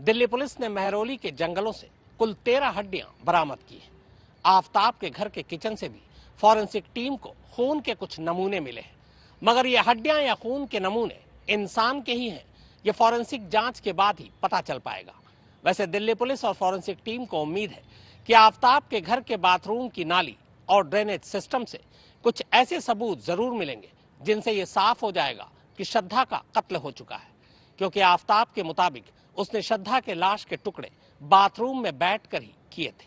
Delhi police ने मेहरौली के जंगलों से कुल 13 हड्डियां बरामद की हैं। आफताब के घर के किचन से भी फॉरेंसिक टीम को खून के कुछ नमूने मिले हैं, मगर ये हड्डियां या खून के नमूने इंसान के ही हैं, ये फॉरेंसिक जांच के बाद ही पता चल पाएगा। वैसे दिल्ली पुलिस और फॉरेंसिक टीम को उम्मीद है कि आफताब के घर के बाथरूम की नाली और ड्रेनेज सिस्टम से कुछ ऐसे सबूत जरूर मिलेंगे जिनसे ये साफ हो जाएगा कि श्रद्धा का कत्ल हो चुका है, क्योंकि आफताब के मुताबिक उसने श्रद्धा के लाश के टुकड़े बाथरूम में बैठकर ही किए थे।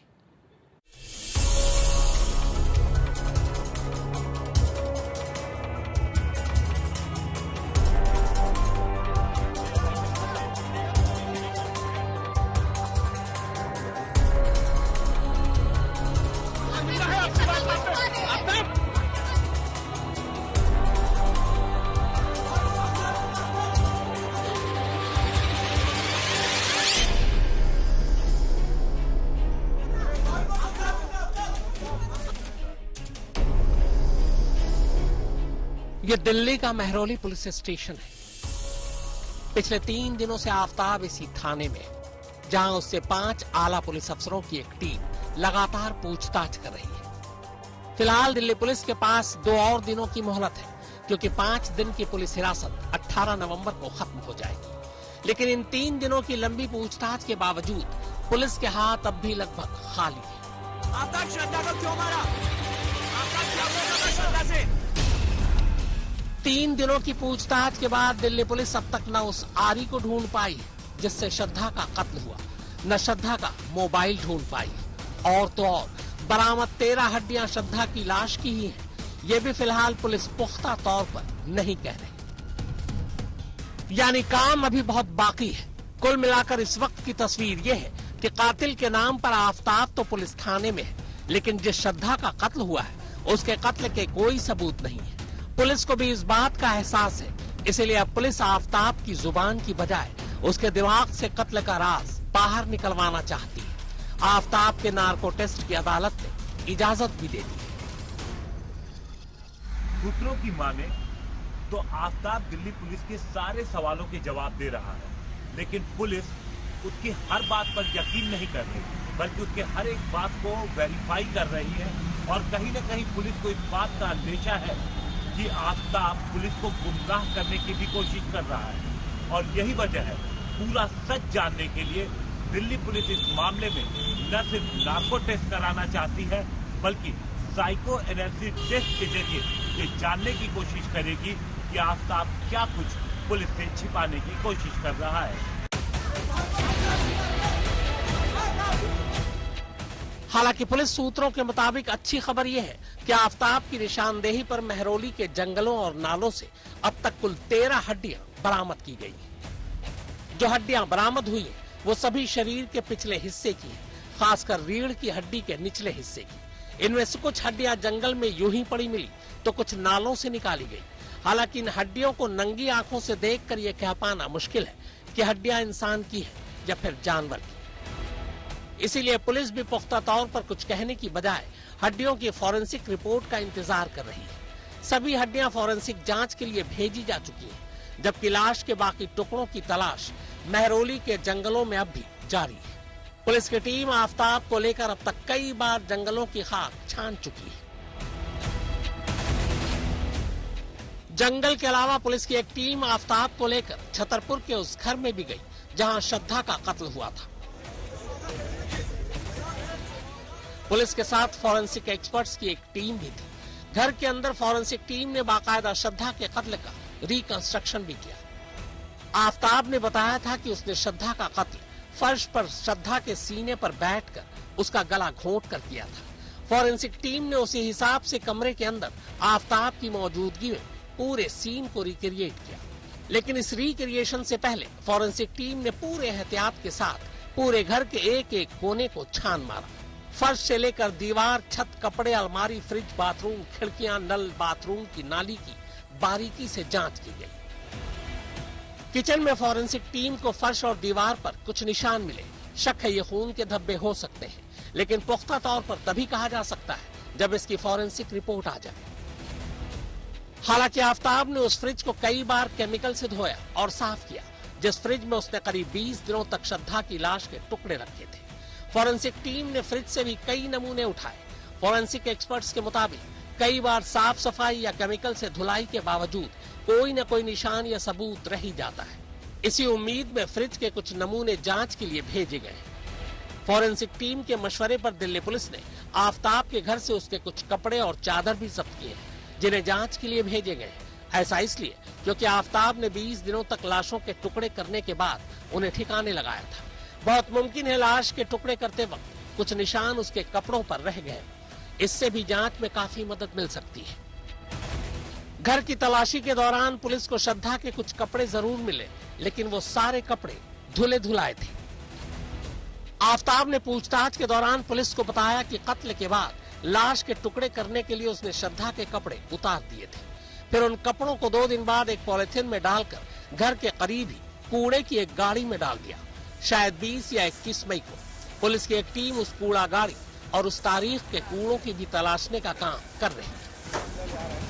ये दिल्ली का मेहरौली पुलिस स्टेशन है। पिछले 3 दिनों से आफताब इसी थाने में है, जहां उससे 5 आला पुलिस अफसरों की एक टीम लगातार पूछताछ कर रही है। फिलहाल दिल्ली पुलिस के पास 2 और दिनों की मोहलत है, क्योंकि 5 दिन की पुलिस हिरासत 18 नवंबर को खत्म हो जाएगी। लेकिन इन 3 दिनों की लंबी पूछताछ के बावजूद पुलिस के हाथ अब भी लगभग खाली है। आपका श्रद्धा को क्यों मारा? आपका क्या होगा श्रद्धा से? 3 दिनों की पूछताछ के बाद दिल्ली पुलिस अब तक न उस आरी को ढूंढ पाई जिससे श्रद्धा का कत्ल हुआ, न श्रद्धा का मोबाइल ढूंढ पाई, और तो और बरामद 13 हड्डियां श्रद्धा की लाश की ही हैं। ये भी फिलहाल पुलिस पुख्ता तौर पर नहीं कह रही। यानी काम अभी बहुत बाकी है। कुल मिलाकर इस वक्त की तस्वीर ये है कि कातिल के नाम पर आफताब तो पुलिस थाने में है, लेकिन जिस श्रद्धा का कत्ल हुआ है उसके कत्ल के कोई सबूत नहीं है। पुलिस को भी इस बात का एहसास है, इसीलिए अब पुलिस आफताब की जुबान की बजाय उसके दिमाग से कत्ल का राज बाहर निकलवाना चाहती है। आफताब के नार्को टेस्ट की अदालत ने इजाजत भी दे दी है। सूत्रों की माने तो आफताब दिल्ली पुलिस के सारे सवालों के जवाब दे रहा है, लेकिन पुलिस उसकी हर बात पर यकीन नहीं कर रही, बल्कि उसके हर एक बात को वेरीफाई कर रही है। और कहीं न कहीं पुलिस को इस बात का अंदेशा है कि आफताब पुलिस को गुमराह करने की भी कोशिश कर रहा है। और यही वजह है, पूरा सच जानने के लिए दिल्ली पुलिस इस मामले में न सिर्फ नार्को टेस्ट कराना चाहती है, बल्कि साइको एनालिसिस टेस्ट के जरिए ये जानने की कोशिश करेगी कि आफताब क्या कुछ पुलिस से छिपाने की कोशिश कर रहा है। हालांकि पुलिस सूत्रों के मुताबिक अच्छी खबर यह है कि आफताब की निशानदेही पर मेहरौली के जंगलों और नालों से अब तक कुल 13 हड्डियां बरामद की गई हैं। जो हड्डियां बरामद हुई हैं, वो सभी शरीर के पिछले हिस्से की हैं, खासकर रीढ़ की हड्डी के निचले हिस्से की। इनमें से कुछ हड्डियां जंगल में यूं ही पड़ी मिली, तो कुछ नालों से निकाली गई। हालांकि इन हड्डियों को नंगी आंखों से देखकर यह कह पाना मुश्किल है कि हड्डियां इंसान की है या फिर जानवर की। इसीलिए पुलिस भी पुख्ता तौर पर कुछ कहने की बजाय हड्डियों की फॉरेंसिक रिपोर्ट का इंतजार कर रही है। सभी हड्डियां फॉरेंसिक जांच के लिए भेजी जा चुकी हैं, जबकि लाश के बाकी टुकड़ों की तलाश मेहरौली के जंगलों में अब भी जारी है। पुलिस की टीम आफताब को लेकर अब तक कई बार जंगलों की खाक छान चुकी है। जंगल के अलावा पुलिस की एक टीम आफताब को लेकर छतरपुर के उस घर में भी गई जहां श्रद्धा का कत्ल हुआ था। पुलिस के साथ फॉरेंसिक एक्सपर्ट्स की एक टीम भी थी। घर के अंदर फॉरेंसिक टीम ने बाकायदा श्रद्धा के कत्ल का रिकंस्ट्रक्शन भी किया। आफताब ने बताया था कि उसने श्रद्धा का कत्ल फर्श पर श्रद्धा के सीने पर बैठकर उसका गला घोंट कर किया था। फॉरेंसिक टीम ने उसी हिसाब से कमरे के अंदर आफताब की मौजूदगी में पूरे सीन को रिक्रिएट किया। लेकिन इस रिक्रिएशन से पहले फॉरेंसिक टीम ने पूरे एहतियात के साथ पूरे घर के एक एक कोने को छान मारा। फर्श से लेकर दीवार, छत, कपड़े, अलमारी, फ्रिज, बाथरूम, खिड़कियां, नल, बाथरूम की नाली की बारीकी से जांच की गई। किचन में फॉरेंसिक टीम को फर्श और दीवार पर कुछ निशान मिले। शक है ये खून के धब्बे हो सकते हैं, लेकिन पुख्ता तौर पर तभी कहा जा सकता है जब इसकी फॉरेंसिक रिपोर्ट आ जाए। हालांकि आफताब ने उस फ्रिज को कई बार केमिकल से धोया और साफ किया, जिस फ्रिज में उसने करीब 20 दिनों तक श्रद्धा की लाश के टुकड़े रखे थे। फॉरेंसिक टीम ने फ्रिज से भी कई नमूने उठाए। फॉरेंसिक एक्सपर्ट्स के मुताबिक कई बार साफ सफाई या केमिकल से धुलाई के बावजूद कोई न कोई निशान या सबूत रह ही जाता है। इसी उम्मीद में फ्रिज के कुछ नमूने जांच के लिए भेजे गए। फॉरेंसिक टीम के मशवरे पर दिल्ली पुलिस ने आफ्ताब के घर से उसके कुछ कपड़े और चादर भी जब्त किए हैं, जिन्हें जांच के लिए भेजे गए। ऐसा इसलिए क्योंकि आफ्ताब ने 20 दिनों तक लाशों के टुकड़े करने के बाद उन्हें ठिकाने लगाया था। बहुत मुमकिन है लाश के टुकड़े करते वक्त कुछ निशान उसके कपड़ों पर रह गए। इससे भी जांच में काफी मदद मिल सकती है। घर की तलाशी के दौरान पुलिस को श्रद्धा के कुछ कपड़े जरूर मिले, लेकिन वो सारे कपड़े धुले धुलाए थे। आफ्ताब ने पूछताछ के दौरान पुलिस को बताया कि कत्ल के बाद लाश के टुकड़े करने के लिए उसने श्रद्धा के कपड़े उतार दिए थे। फिर उन कपड़ों को 2 दिन बाद एक पॉलिथीन में डालकर घर के करीब ही कूड़े की एक गाड़ी में डाल दिया। शायद 20 या 21 मई को पुलिस की एक टीम उस कूड़ा गाड़ी और उस तारीख के कूड़ों की भी तलाशने का काम कर रही है।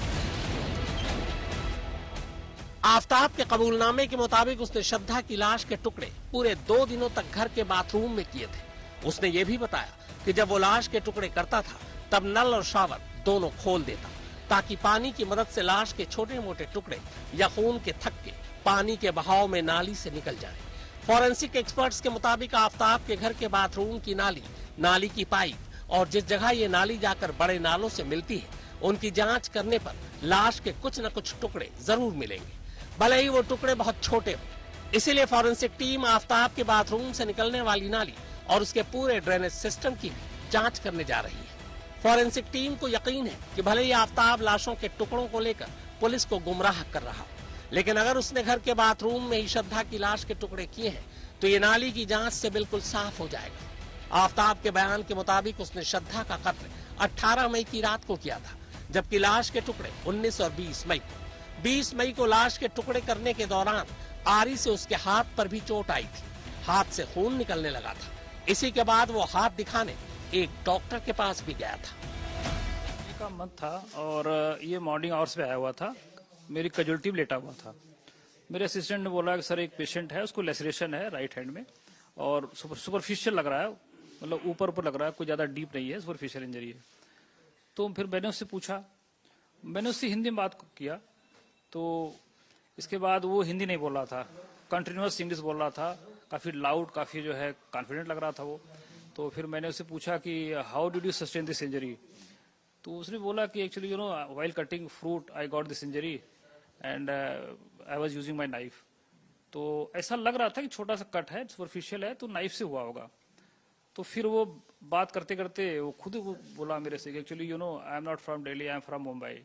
आफ्ताब के कबूलनामे के मुताबिक उसने श्रद्धा की लाश के टुकड़े पूरे 2 दिनों तक घर के बाथरूम में किए थे। उसने ये भी बताया कि जब वो लाश के टुकड़े करता था तब नल और शावर दोनों खोल देता, ताकि पानी की मदद से लाश के छोटे मोटे टुकड़े या खून के थक्के पानी के बहाव में नाली से निकल जाए। फॉरेंसिक एक्सपर्ट्स के मुताबिक आफ्ताब के घर के बाथरूम की नाली, नाली की पाइप और जिस जगह ये नाली जाकर बड़े नालों से मिलती है, उनकी जांच करने पर लाश के कुछ न कुछ टुकड़े जरूर मिलेंगे, भले ही वो टुकड़े बहुत छोटे हो। इसीलिए फॉरेंसिक टीम आफ्ताब के बाथरूम से निकलने वाली नाली और उसके पूरे ड्रेनेज सिस्टम की भी जांच करने जा रही है। फॉरेंसिक टीम को यकीन है कि भले ही आफ्ताब लाशों के टुकड़ों को लेकर पुलिस को गुमराह कर रहा हो, लेकिन अगर उसने घर के बाथरूम में ही श्रद्धा की लाश के टुकड़े किए हैं तो ये नाली की जांच से बिल्कुल साफ हो जाएगा। आफ्ताब के बयान के मुताबिक उसने श्रद्धा का कत्ल 18 मई की रात को किया था, जबकि लाश के टुकड़े 19 और 20 मई को। 20 मई को लाश के टुकड़े करने के दौरान आरी से उसके हाथ पर भी चोट आई थी। हाथ से खून निकलने लगा था। इसी के बाद वो हाथ दिखाने एक डॉक्टर के पास भी गया था। का मत था और ये मॉर्निंग आवर्स पे आया हुआ था। मेरी कैजुअल्टी लेटा हुआ था। मेरे असिस्टेंट ने बोला कि सर एक पेशेंट है, उसको लेसरेशन है राइट हैंड में और सुपरफिशियल लग रहा है, मतलब ऊपर ऊपर लग रहा है, कोई ज्यादा डीप नहीं है, सुपरफिशियल इंजरी है। तो फिर मैंने उससे पूछा, मैंने उससे हिंदी में बात किया, तो इसके बाद वो हिंदी नहीं बोल रहा था, कंटिन्यूअस इंग्लिश बोल रहा था, काफी लाउड, काफी जो है कॉन्फिडेंट लग रहा था वो। तो फिर मैंने उससे पूछा कि how did you sustain this injury. तो उसने बोला कि actually you know while cutting fruit I got this injury and I was using my knife. तो ऐसा लग रहा था कि छोटा सा कट है, सुपरफिशियल है, तो नाइफ से हुआ होगा। तो फिर वो बात करते करते वो खुद बोला मेरे से कि actually you know I am not from Delhi, I am from Mumbai.